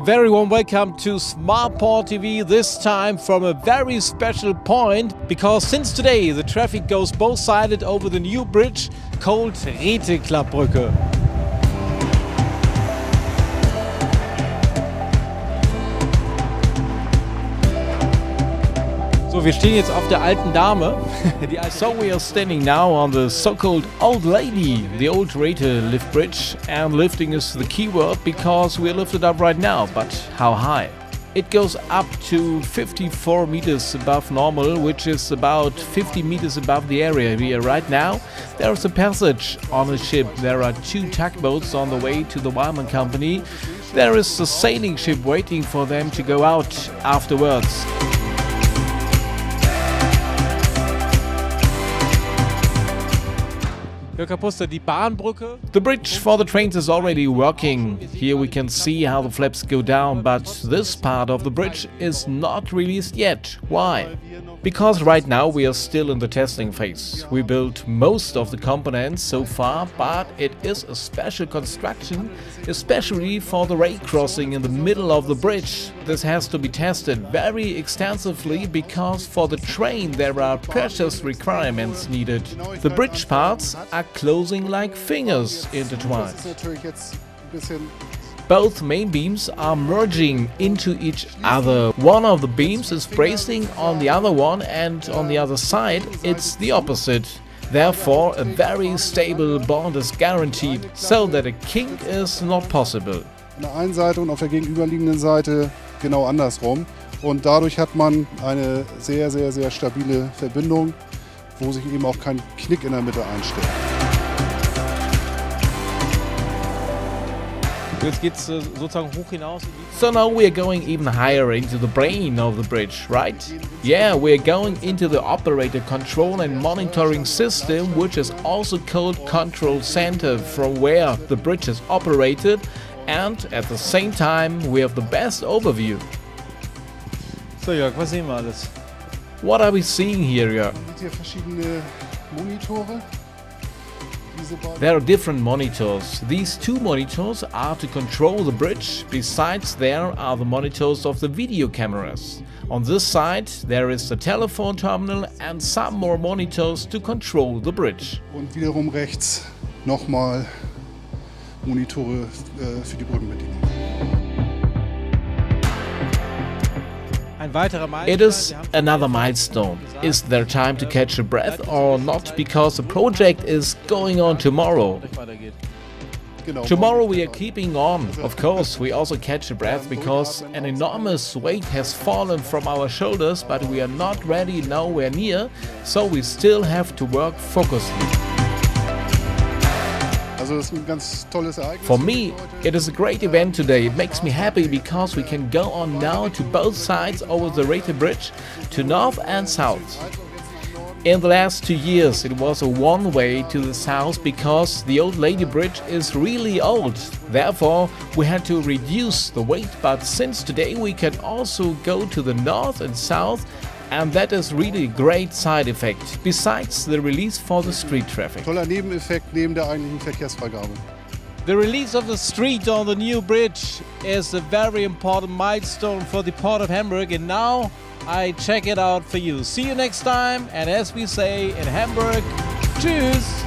Very warm welcome to Smartport TV, this time from a very special point, because since today the traffic goes both-sided over the new bridge called Retheklappbrücke. So, wir stehen jetzt auf der alten Dame. So we are standing now on the so-called old lady, the old Rethelift bridge, and lifting is the keyword because we are lifted up right now, but how high? It goes up to 54 meters above normal, which is about 50 meters above the area we are right now. There is a passage on a ship. There are two tugboats on the way to the Weimann company. There is a sailing ship waiting for them to go out afterwards. The bridge for the trains is already working. Here we can see how the flaps go down, but this part of the bridge is not released yet. Why? Because right now we are still in the testing phase. We built most of the components so far, but it is a special construction, especially for the rail crossing in the middle of the bridge. This has to be tested very extensively because for the train there are precious requirements needed. The bridge parts are closing like fingers intertwined. Both main beams are merging into each other. One of the beams is bracing on the other one, and on the other side it's the opposite. Therefore, a very stable bond is guaranteed, so that a kink is not possible. An der einen Seite und auf der gegenüberliegenden Seite genau andersrum. Und dadurch hat man eine sehr, sehr, sehr stabile Verbindung, wo sich eben auch kein Knick in der Mitte einstellt. So now we are going even higher into the brain of the bridge, right? Yeah, we are going into the operator control and monitoring system, which is also called control center, from where the bridge is operated, and at the same time we have the best overview. So Jörg, was sehen wir alles? What are we seeing here, Jörg? Hier verschiedene Monitore. There are different monitors. These two monitors are to control the bridge. Besides, there are the monitors of the video cameras. On this side there is the telephone terminal and some more monitors to control the bridge. Und wiederum rechts nochmal Monitore für die Brückenbedienung. It is another milestone. Is there time to catch a breath or not, because the project is going on tomorrow? Tomorrow we are keeping on. Of course, we also catch a breath because an enormous weight has fallen from our shoulders, but we are not ready nowhere near, so we still have to work focusedly. For me, it is a great event today. It makes me happy because we can go on now to both sides over the Rethe Bridge, to north and south. In the last 2 years it was a one-way to the south because the old lady bridge is really old. Therefore we had to reduce the weight, but since today we can also go to the north and south, and that is really a great side effect, besides the release for the street traffic. Toller Nebeneffekt neben der eigentlichen Verkehrsfreigabe. The release of the street on the new bridge is a very important milestone for the Port of Hamburg, and now I check it out for you. See you next time, and as we say in Hamburg, tschüss!